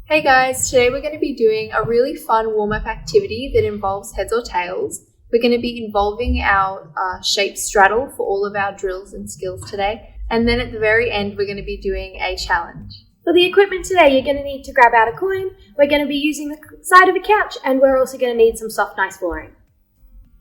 Hey guys, today we're going to be doing a really fun warm-up activity that involves heads or tails. We're going to be involving our shape straddle for all of our drills and skills today. And then at the very end, we're going to be doing a challenge. For the equipment today, you're going to need to grab out a coin. We're going to be using the side of a couch, and we're also going to need some soft, nice flooring.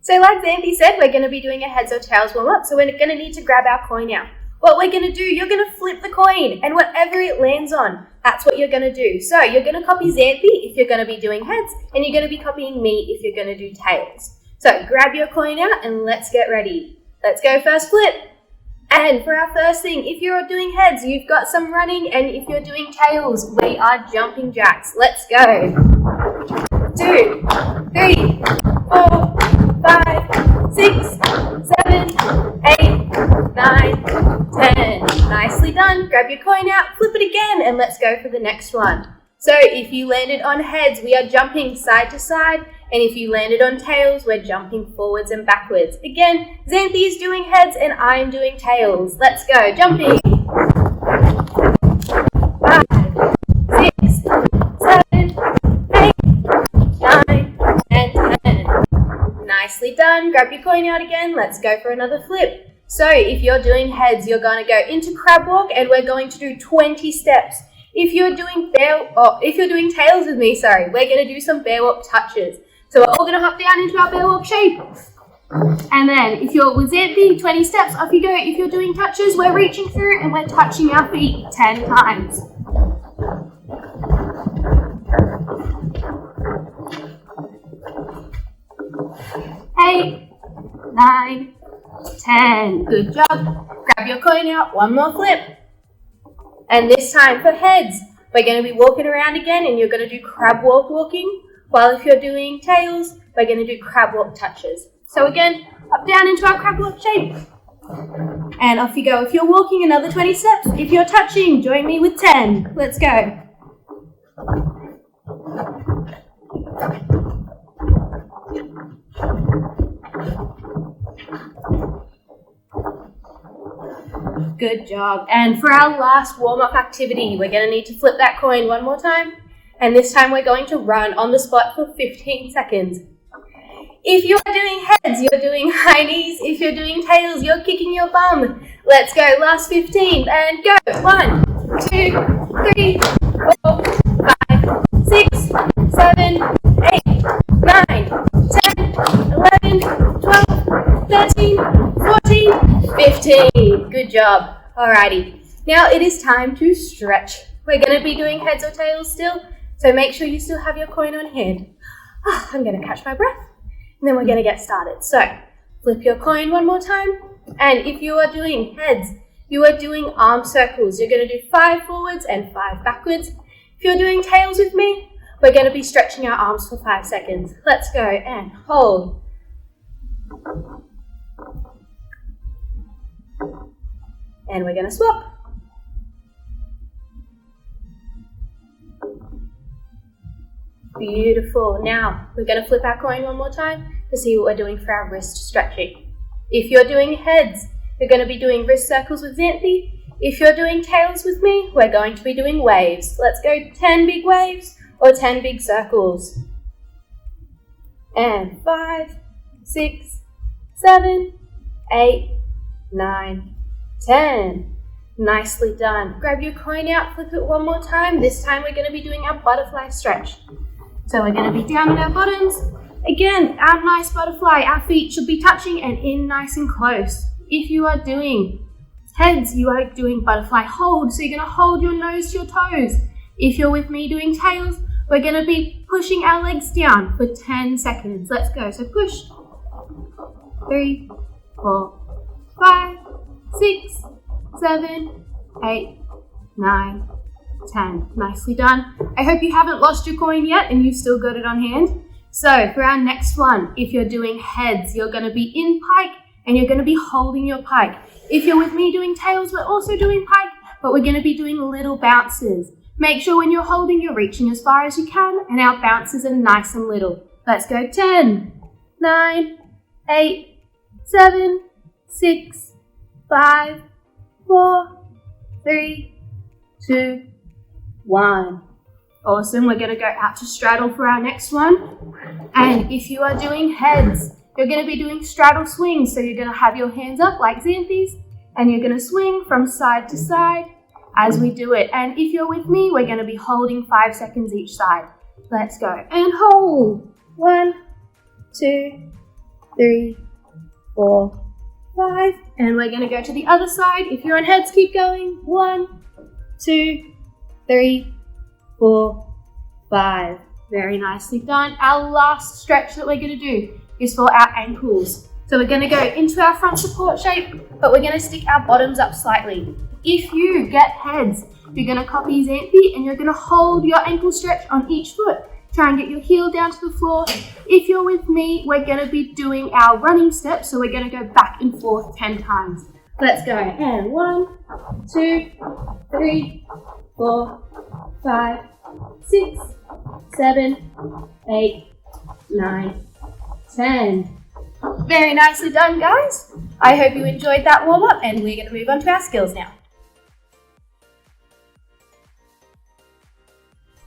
So like Xanthi said, we're going to be doing a heads or tails warm-up, so we're going to need to grab our coin out. What we're going to do, you're going to flip the coin, and whatever it lands on, that's what you're going to do. So you're going to copy Xanthi if you're going to be doing heads, and you're going to be copying me if you're going to do tails. So grab your coin out and let's get ready. Let's go first flip. And for our first thing, if you're doing heads, you've got some running, and if you're doing tails, we are jumping jacks. Let's go. 2, 3, 4, 5, 6, 7, 8, 9, 10. Nicely done. Grab your coin out, flip it again, and let's go for the next one. So if you landed on heads, we are jumping side to side, and if you landed on tails, we're jumping forwards and backwards. Again, Xanthi is doing heads and I am doing tails. Let's go. Jumping. 5, 6, 7, 8, 9, and 10. Nicely done. Grab your coin out again. Let's go for another flip. So if you're doing heads, you're going to go into crab walk, and we're going to do 20 steps. If you're doing tails with me, we're going to do some bear walk touches. So we're all going to hop down into our bear walk shape. And then if you're with Xanthi, 20 steps, off you go. If you're doing touches, we're reaching through and we're touching our feet 10 times. Eight, 9, 10. Good job. Grab your coin out. One more flip. And this time for heads, we're going to be walking around again, and you're going to do crab walk walking. While if you're doing tails, we're going to do crab walk touches. So again, up down into our crab walk shape. And off you go. If you're walking, another 20 steps. If you're touching, join me with 10. Let's go. Good job. And for our last warm-up activity, we're going to need to flip that coin one more time. And this time we're going to run on the spot for 15 seconds. If you're doing heads, you're doing high knees. If you're doing tails, you're kicking your bum. Let's go. Last 15 and go. 1, 2, 3, 4, 5, 6, 7, 8, 9, 10, 11, 12, 13, 14, 15. Good job. Alrighty. Now it is time to stretch. We're going to be doing heads or tails still, so make sure you still have your coin on hand. I'm going to catch my breath, and then we're going to get started. So flip your coin one more time, and if you are doing heads, you are doing arm circles. You're going to do 5 forwards and 5 backwards. If you're doing tails with me, we're going to be stretching our arms for 5 seconds. Let's go, and hold. And we're going to swap. Beautiful. Now we're going to flip our coin one more time to see what we're doing for our wrist stretching. If you're doing heads, you're going to be doing wrist circles with Xanthi. If you're doing tails with me, we're going to be doing waves. Let's go 10 big waves or 10 big circles. And 5, 6, 7, 8, 9, 10. Nicely done. Grab your coin out, flip it one more time. This time we're going to be doing our butterfly stretch. So we're going to be down on our bottoms. Again, our nice butterfly, our feet should be touching and in nice and close. If you are doing heads, you are doing butterfly hold. So you're going to hold your nose to your toes. If you're with me doing tails, we're going to be pushing our legs down for 10 seconds. Let's go. So push. 3, 4, 5, 6, 7, 8, 9, 10. Nicely done. I hope you haven't lost your coin yet and you've still got it on hand. So for our next one, if you're doing heads, you're going to be in pike and you're going to be holding your pike. If you're with me doing tails, we're also doing pike, but we're going to be doing little bounces. Make sure when you're holding, you're reaching as far as you can, and our bounces are nice and little. Let's go 10, 9, 8, 7, 6, 5, 4, 3, 2, 1. Awesome. We're going to go out to straddle for our next one. And if you are doing heads, you're going to be doing straddle swings. So you're going to have your hands up like Xanthi's, and you're going to swing from side to side as we do it. And if you're with me, we're going to be holding 5 seconds each side. Let's go. And hold. 1, 2, 3, 4, 5. And we're going to go to the other side. If you're on heads, keep going. 1, 2, 3, 4, 5. Very nicely done. Our last stretch that we're going to do is for our ankles. So we're going to go into our front support shape, but we're going to stick our bottoms up slightly. If you get heads, you're going to copy Xanthi and you're going to hold your ankle stretch on each foot. Try and get your heel down to the floor. If you're with me, we're going to be doing our running steps, so we're going to go back and forth 10 times. Let's go. And 1, 2, 3, 4, 5, 6, 7, 8, 9, 10. Very nicely done, guys. I hope you enjoyed that warm-up, and we're going to move on to our skills now.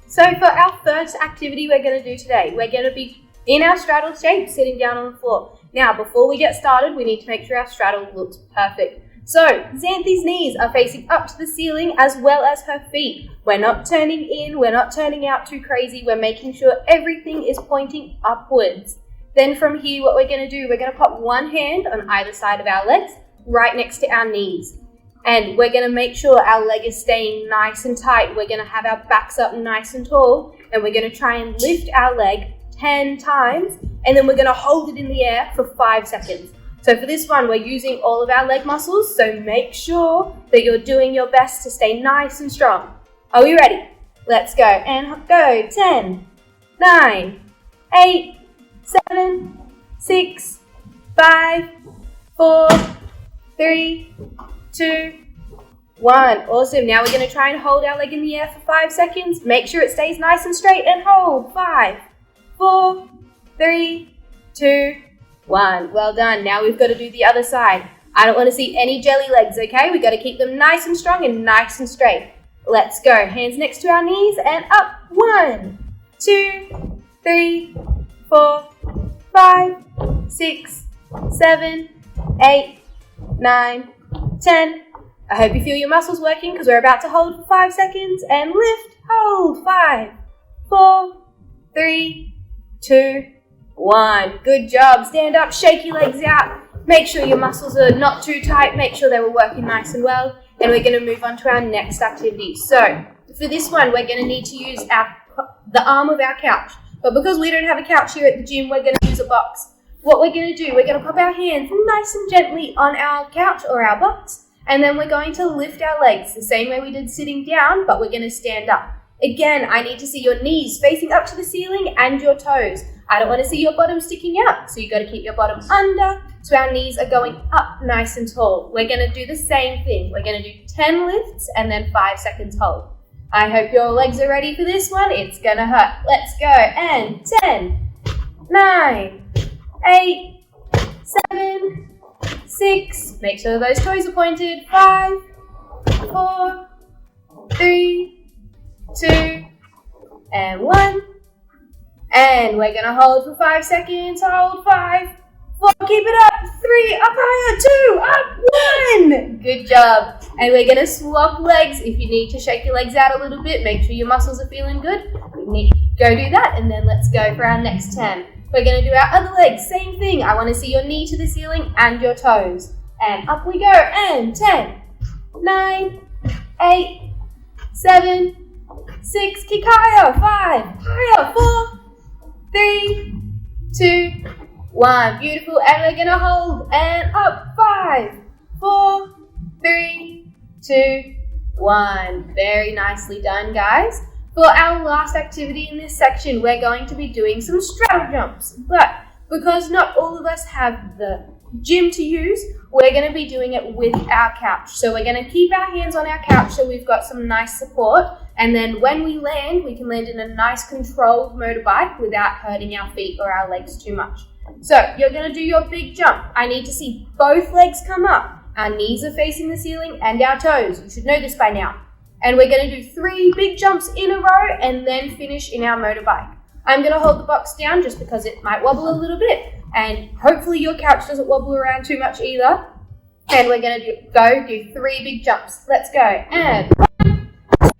So for our first activity we're going to do today, we're going to be in our straddle shape, sitting down on the floor. Now, before we get started, we need to make sure our straddle looks perfect. So, Xanthi's knees are facing up to the ceiling as well as her feet. We're not turning in, we're not turning out too crazy, we're making sure everything is pointing upwards. Then from here, what we're going to do, we're going to pop one hand on either side of our legs, right next to our knees. And we're going to make sure our leg is staying nice and tight. We're going to have our backs up nice and tall, and we're going to try and lift our leg 10 times, and then we're going to hold it in the air for 5 seconds. So for this one, we're using all of our leg muscles, so make sure that you're doing your best to stay nice and strong. Are we ready? Let's go. And go. 10, 9, 8, 7, 6, 5, 4, 3, 2, 1. Awesome. Now we're going to try and hold our leg in the air for 5 seconds. Make sure it stays nice and straight and hold. 5, 4, 3, 2, 1. Well done. Now we've got to do the other side. I don't want to see any jelly legs, okay? We've got to keep them nice and strong and nice and straight. Let's go. Hands next to our knees and up. 1, 2, 3, 4, 5, 6, 7, 8, 9, 10. I hope you feel your muscles working because we're about to hold for 5 seconds and lift, hold. 5, 4, 3, 2, 1. Good job. Stand up, shake your legs out. Make sure your muscles are not too tight. Make sure they were working nice and well. And we're going to move on to our next activity. So for this one, we're going to need to use the arm of our couch. But because we don't have a couch here at the gym, we're going to use a box. What we're going to do, we're going to pop our hands nice and gently on our couch or our box. And then we're going to lift our legs the same way we did sitting down, but we're going to stand up. Again, I need to see your knees facing up to the ceiling and your toes. I don't want to see your bottom sticking out, so you've got to keep your bottom under so our knees are going up nice and tall. We're going to do the same thing. We're going to do 10 lifts and then 5 seconds hold. I hope your legs are ready for this one. It's going to hurt. Let's go. And 10, 9, 8, 7, 6. Make sure those toes are pointed. 5, 4, 3, 2, and 1. And we're going to hold for 5 seconds. Hold. 5, 4, keep it up. 3, up higher. 2, up. 1. Good job. And we're going to swap legs. If you need to shake your legs out a little bit, make sure your muscles are feeling good. We need to go do that. And then let's go for our next 10. We're going to do our other leg. Same thing. I want to see your knee to the ceiling and your toes. And up we go. And 10, 9, 8, 7, 6. Kick higher. 5, higher. 4, 3, 2, 1. Beautiful. And we're going to hold. And up. 5, 4, 3, 2, 1. Very nicely done, guys. For our last activity in this section, we're going to be doing some straddle jumps. But because not all of us have the gym to use, we're going to be doing it with our couch. So we're going to keep our hands on our couch so we've got some nice support. And then when we land, we can land in a nice controlled motorbike without hurting our feet or our legs too much. So you're going to do your big jump. I need to see both legs come up. Our knees are facing the ceiling and our toes. You should know this by now. And we're going to do 3 big jumps in a row and then finish in our motorbike. I'm going to hold the box down just because it might wobble a little bit, and hopefully your couch doesn't wobble around too much either. And we're going to do 3 big jumps. Let's go. And 1,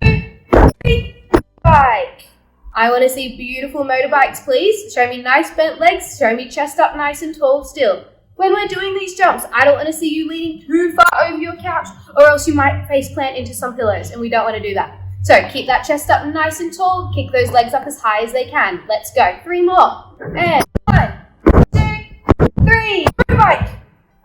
2, 3, bike. I want to see beautiful motorbikes, please. Show me nice bent legs. Show me chest up nice and tall still. When we're doing these jumps, I don't want to see you leaning too far over your couch, or else you might face plant into some pillows, and we don't want to do that. So keep that chest up nice and tall. Kick those legs up as high as they can. Let's go. 3 more. And 1, 2, 3. Motorbike.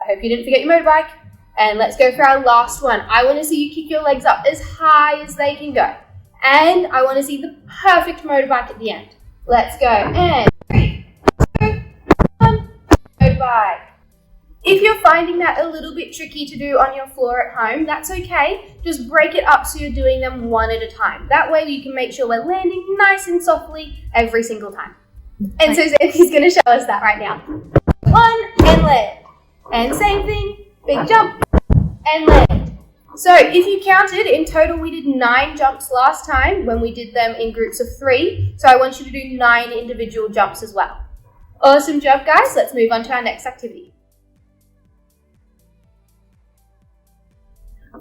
I hope you didn't forget your motorbike. And let's go for our last one. I want to see you kick your legs up as high as they can go. And I want to see the perfect motorbike at the end. Let's go. And 3, 2, 1. Motorbike. If you're finding that a little bit tricky to do on your floor at home, that's okay. Just break it up so you're doing them one at a time. That way you can make sure we're landing nice and softly every single time. And so Xanthi's going to show us that right now. 1 and land. And same thing, big jump and land. So if you counted, in total we did 9 jumps last time when we did them in groups of 3. So I want you to do 9 individual jumps as well. Awesome job, guys. Let's move on to our next activity.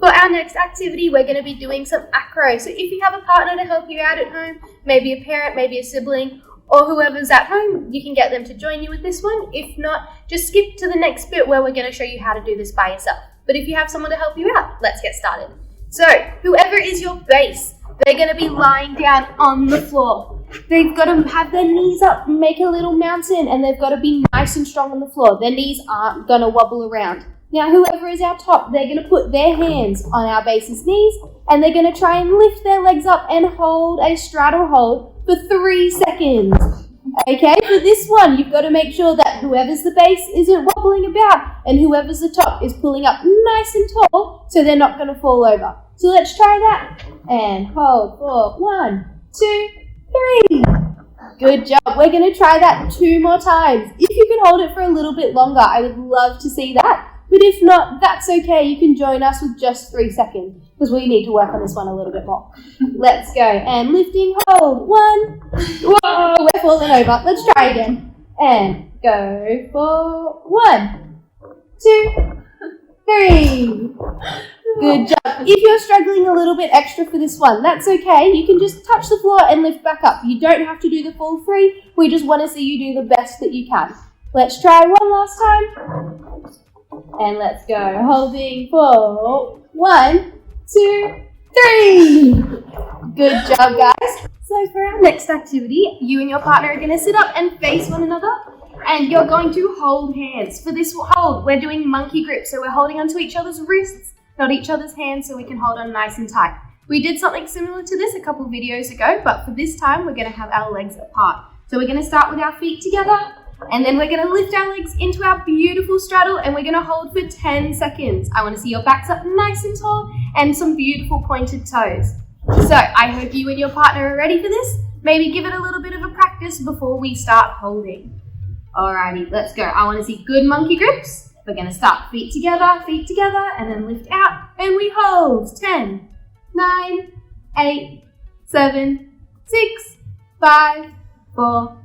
For our next activity, we're going to be doing some acro. So if you have a partner to help you out at home, maybe a parent, maybe a sibling, or whoever's at home, you can get them to join you with this one. If not, just skip to the next bit where we're going to show you how to do this by yourself. But if you have someone to help you out, let's get started. So whoever is your base, they're going to be lying down on the floor. They've got to have their knees up, make a little mountain, and they've got to be nice and strong on the floor. Their knees aren't going to wobble around. Now, whoever is our top, they're going to put their hands on our base's knees, and they're going to try and lift their legs up and hold a straddle hold for 3 seconds. Okay, for this one, you've got to make sure that whoever's the base isn't wobbling about, and whoever's the top is pulling up nice and tall, so they're not going to fall over. So let's try that, and hold for 1, 2, 3. Good job. We're going to try that 2 more times. If you can hold it for a little bit longer, I would love to see that. But if not, that's okay. You can join us with just 3 seconds because we need to work on this one a little bit more. Let's go. And lifting, hold. 1. Whoa, we're falling over. Let's try again. And go for 1, 2, 3. Good job. If you're struggling a little bit extra for this one, that's okay. You can just touch the floor and lift back up. You don't have to do the full 3. We just want to see you do the best that you can. Let's try one last time. And let's go. Holding for 1, 2, 3. Good job, guys. So for our next activity, you and your partner are going to sit up and face one another. And you're going to hold hands. For this hold, we're doing monkey grip. So we're holding onto each other's wrists, not each other's hands, so we can hold on nice and tight. We did something similar to this a couple videos ago, but for this time, we're going to have our legs apart. So we're going to start with our feet together. And then we're going to lift our legs into our beautiful straddle, and we're going to hold for 10 seconds. I want to see your backs up nice and tall and some beautiful pointed toes. So I hope you and your partner are ready for this. Maybe give it a little bit of a practice before we start holding. Alrighty, let's go. I want to see good monkey grips. We're going to start feet together, and then lift out, and we hold. 10, 9, 8, 7, 6, 5, 4,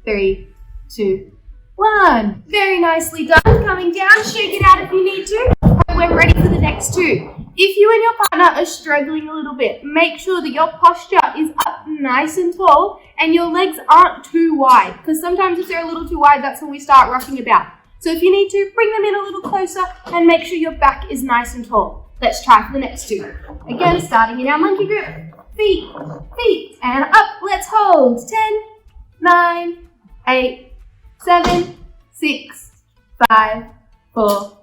3, 2, 1. Very nicely done. Coming down, shake it out if you need to. And we're ready for the next 2. If you and your partner are struggling a little bit, make sure that your posture is up nice and tall and your legs aren't too wide, because sometimes if they're a little too wide, that's when we start rocking about. So if you need to, bring them in a little closer and make sure your back is nice and tall. Let's try for the next 2. Again, starting in our monkey grip. Feet, and up. Let's hold. 10, 9, 8, 7, 6, 5, 4,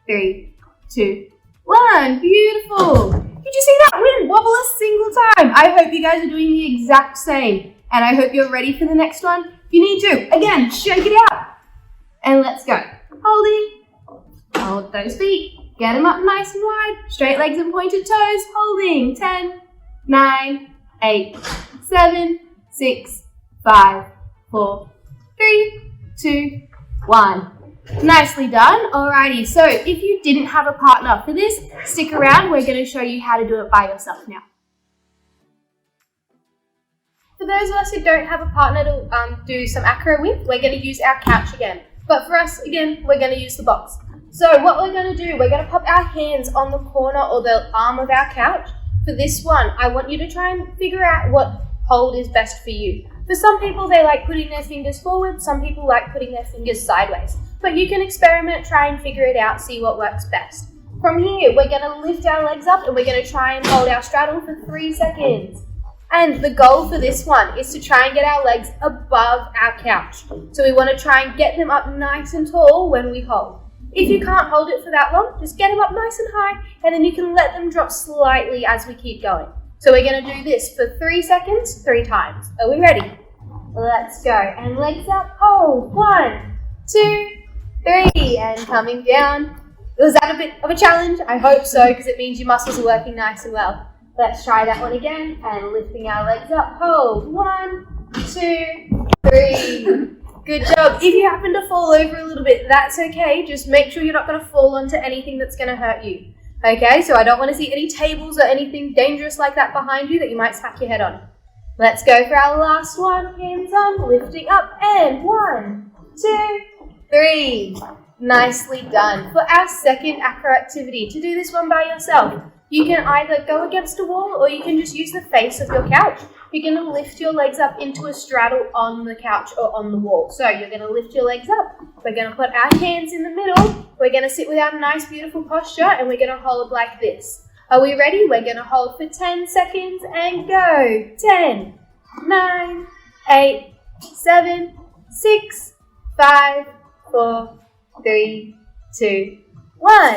3, 2, 1. Beautiful. Did you see that? We didn't wobble a single time. I hope you guys are doing the exact same. And I hope you're ready for the next one. If you need to, again, shake it out. And let's go. Holding. Hold those feet. Get them up nice and wide. Straight legs and pointed toes. Holding. 10, 9, 8, 7, 6, 5, 4, 3, 2, 1. Nicely done. Alrighty, so if you didn't have a partner for this, stick around. We're going to show you how to do it by yourself now. For those of us who don't have a partner to do some acro with, we're going to use our couch again. But for us, again, we're going to use the box. So what we're going to do, we're going to pop our hands on the corner or the arm of our couch. For this one, I want you to try and figure out what hold is best for you. For some people, they like putting their fingers forward. Some people like putting their fingers sideways. But you can experiment, try and figure it out, see what works best. From here, we're going to lift our legs up and we're going to try and hold our straddle for 3 seconds. And the goal for this one is to try and get our legs above our couch. So we want to try and get them up nice and tall when we hold. If you can't hold it for that long, just get them up nice and high and then you can let them drop slightly as we keep going. So we're going to do this for 3 seconds, 3 times. Are we ready? Let's go. And legs up, hold. 1, 2, 3, and coming down. Was that a bit of a challenge? I hope so, because it means your muscles are working nice and well. Let's try that one again, and lifting our legs up, hold. 1, 2, 3. Good job. If you happen to fall over a little bit, that's okay. Just make sure you're not going to fall onto anything that's going to hurt you. Okay, so I don't want to see any tables or anything dangerous like that behind you that you might smack your head on. Let's go for our last one. Hands on, lifting up, and 1, 2, 3. Nicely done. For our second acro activity, to do this one by yourself, you can either go against a wall or you can just use the face of your couch. You're going to lift your legs up into a straddle on the couch or on the wall. So you're going to lift your legs up. We're going to put our hands in the middle. We're going to sit with our nice, beautiful posture and we're going to hold like this. Are we ready? We're going to hold for 10 seconds and go. 10, 9, 8, 7, 6, 5, 4, 3, 2, 1.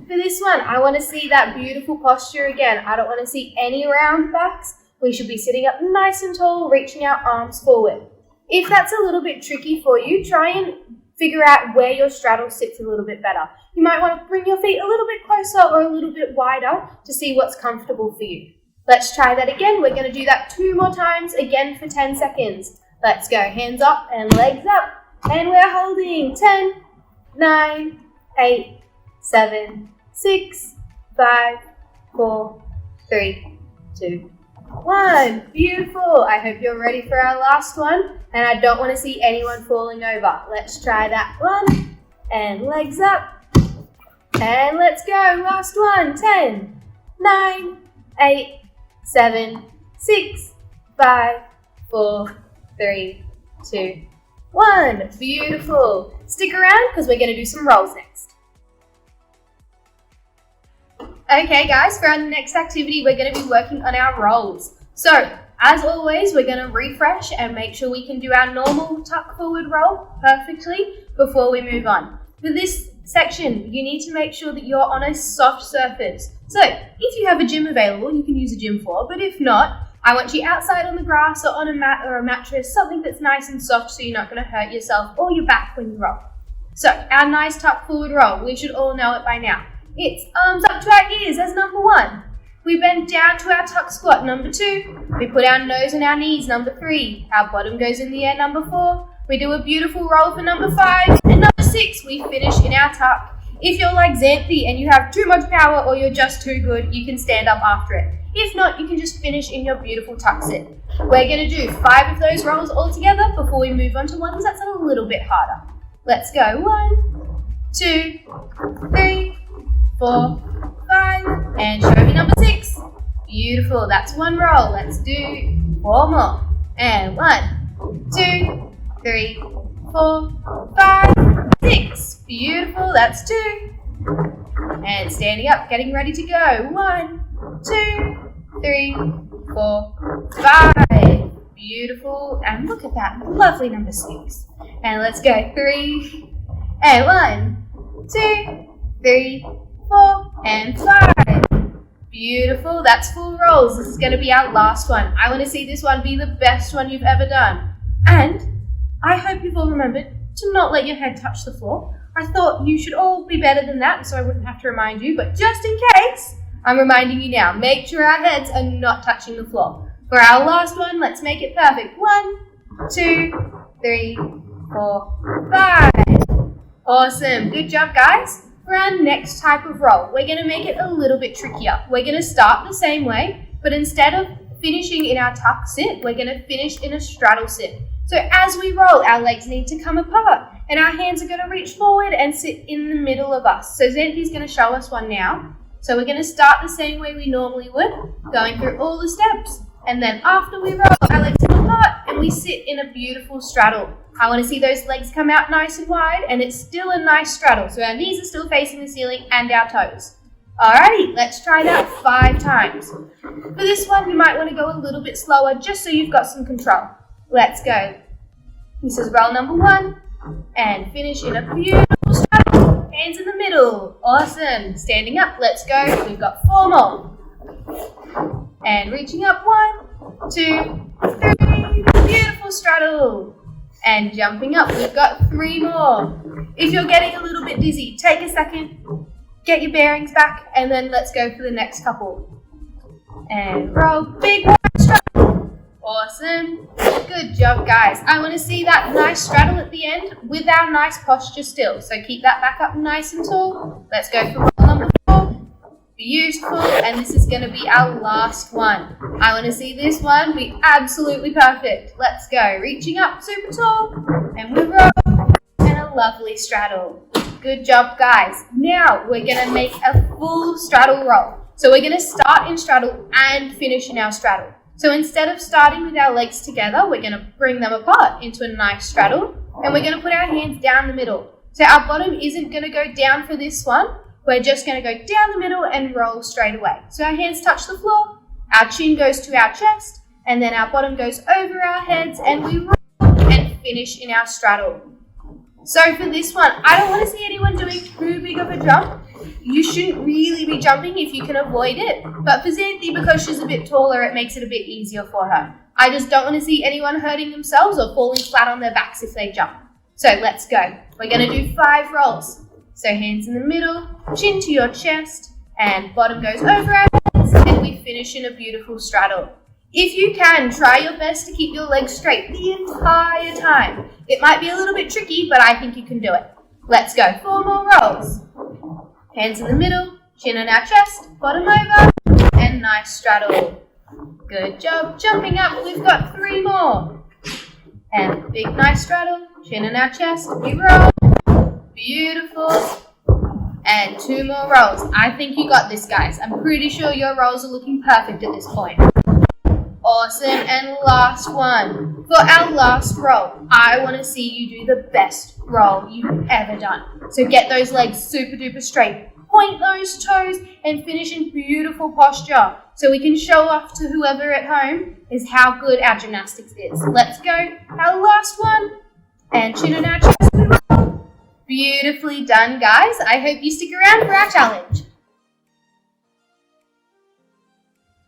For this one, I want to see that beautiful posture again. I don't want to see any round backs. We should be sitting up nice and tall, reaching our arms forward. If that's a little bit tricky for you, try and figure out where your straddle sits a little bit better. You might want to bring your feet a little bit closer or a little bit wider to see what's comfortable for you. Let's try that again. We're going to do that 2 more times, again for 10 seconds. Let's go. Hands up and legs up. And we're holding 10, 9, 8, 7, 6, 5, 4, 3, 2, 1. Beautiful. I hope you're ready for our last one. And I don't want to see anyone falling over. Let's try that one. And legs up. And let's go. Last one. 10, 9, 8, 7, 6, 5, 4, 3, 2, 1. Beautiful. Stick around because we're going to do some rolls next. Okay guys, for our next activity, we're going to be working on our rolls. So, as always, we're going to refresh and make sure we can do our normal tuck forward roll perfectly before we move on. For this section, you need to make sure that you're on a soft surface. So, if you have a gym available, you can use a gym floor, but if not, I want you outside on the grass or on a mat or a mattress, something that's nice and soft so you're not going to hurt yourself or your back when you roll. So, our nice tuck forward roll, we should all know it by now. It's arms up to our ears as number 1. We bend down to our tuck squat, number 2. We put our nose on our knees, number 3. Our bottom goes in the air, number 4. We do a beautiful roll for number 5. And number 6, we finish in our tuck. If you're like Xanthi and you have too much power or you're just too good, you can stand up after it. If not, you can just finish in your beautiful tuck sit. We're going to do 5 of those rolls all together before we move on to ones that's a little bit harder. Let's go. 1, 2, 3, 4, 5, and show me number 6. Beautiful, that's 1 roll. Let's do 4 more. And 1, 2, 3, 4, 5, 6. Beautiful, that's 2. And standing up, getting ready to go. 1, 2, 3, 4, 5. Beautiful, and look at that lovely number 6. And let's go. 3, and 1, 2, 3, 4, and 5. Beautiful, that's full rolls. This is going to be our last one. I want to see this one be the best one you've ever done. And I hope you've all remembered to not let your head touch the floor. I thought you should all be better than that, so I wouldn't have to remind you, but just in case, I'm reminding you now. Make sure our heads are not touching the floor. For our last one, let's make it perfect. 1, 2, 3, 4, 5. Awesome, good job guys. For our next type of roll, we're going to make it a little bit trickier. We're going to start the same way, but instead of finishing in our tuck sit, we're going to finish in a straddle sit. So as we roll, our legs need to come apart and our hands are going to reach forward and sit in the middle of us. So Xanthi's going to show us one now. So we're going to start the same way we normally would, going through all the steps. And then after we roll, our legs come apart and we sit in a beautiful straddle. I want to see those legs come out nice and wide, and it's still a nice straddle. So our knees are still facing the ceiling and our toes. Alrighty, let's try that 5 times. For this one, you might want to go a little bit slower just so you've got some control. Let's go. This is roll number 1, and finish in a beautiful straddle. Hands in the middle. Awesome. Standing up, let's go. We've got 4 more. And reaching up, 1, 2, 3. Beautiful straddle. And jumping up, we've got 3 more. If you're getting a little bit dizzy, take a second, get your bearings back, and then let's go for the next couple. And roll, big wide straddle. Awesome. Good job, guys. I want to see that nice straddle at the end with our nice posture still. So keep that back up nice and tall. Let's go for roll number 4. Beautiful. And this is going to be our last one. I want to see this one be absolutely perfect. Let's go. Reaching up super tall. And we roll. And a lovely straddle. Good job, guys. Now we're going to make a full straddle roll. So we're going to start in straddle and finish in our straddle. So instead of starting with our legs together, we're going to bring them apart into a nice straddle. And we're going to put our hands down the middle. So our bottom isn't going to go down for this one. We're just going to go down the middle and roll straight away. So our hands touch the floor, our chin goes to our chest, and then our bottom goes over our heads, and we roll and finish in our straddle. So for this one, I don't want to see anyone doing too big of a jump. You shouldn't really be jumping if you can avoid it. But for Xanthi, because she's a bit taller, it makes it a bit easier for her. I just don't want to see anyone hurting themselves or falling flat on their backs if they jump. So let's go. We're going to do 5 rolls. So hands in the middle, chin to your chest, and bottom goes over our heads, and we finish in a beautiful straddle. If you can, try your best to keep your legs straight the entire time. It might be a little bit tricky, but I think you can do it. Let's go. 4 more rolls. Hands in the middle, chin on our chest, bottom over, and nice straddle. Good job. Jumping up, we've got 3 more. And big nice straddle, chin on our chest, we roll. Beautiful. And 2 more rolls. I think you got this, guys. I'm pretty sure your rolls are looking perfect at this point. Awesome. And last one. For our last roll, I want to see you do the best roll you've ever done. So get those legs super duper straight. Point those toes and finish in beautiful posture. So we can show off to whoever at home is how good our gymnastics is. Let's go. Our last one. And chin on our chest and roll. Beautifully done, guys. I hope you stick around for our challenge.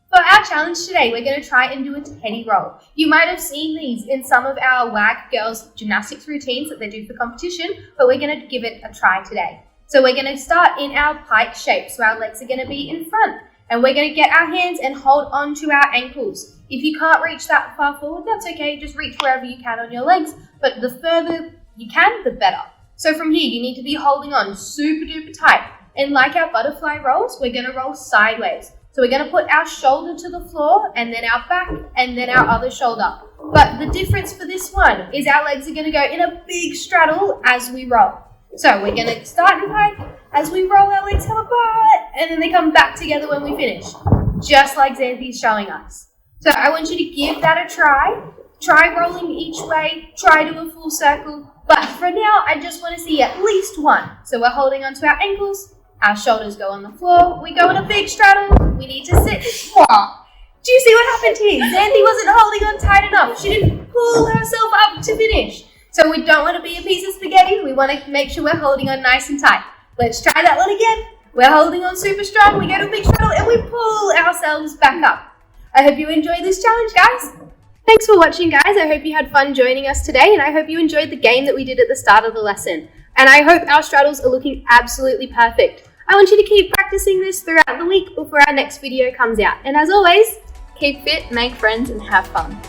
For our challenge today, we're going to try and do a teddy roll. You might have seen these in some of our WAG girls' gymnastics routines that they do for competition, but we're going to give it a try today. So we're going to start in our pike shape. So our legs are going to be in front, and we're going to get our hands and hold on to our ankles. If you can't reach that far forward, that's okay. Just reach wherever you can on your legs, but the further you can, the better. So from here, you need to be holding on super duper tight. And like our butterfly rolls, we're going to roll sideways. So we're going to put our shoulder to the floor, and then our back, and then our other shoulder. But the difference for this one is our legs are going to go in a big straddle as we roll. So we're going to start in pike. As we roll, our legs come apart, and then they come back together when we finish. Just like Xanthi's showing us. So I want you to give that a try. Try rolling each way. Try do a full circle. But for now, I just want to see at least one. So we're holding onto our ankles. Our shoulders go on the floor. We go in a big straddle. We need to sit. Whoa. Do you see what happened here? Xanthi wasn't holding on tight enough. She didn't pull herself up to finish. So we don't want to be a piece of spaghetti. We want to make sure we're holding on nice and tight. Let's try that one again. We're holding on super strong. We go to a big straddle and we pull ourselves back up. I hope you enjoyed this challenge, guys. Thanks for watching, guys. I hope you had fun joining us today, and I hope you enjoyed the game that we did at the start of the lesson. And I hope our straddles are looking absolutely perfect. I want you to keep practicing this throughout the week before our next video comes out. And as always, keep fit, make friends, and have fun.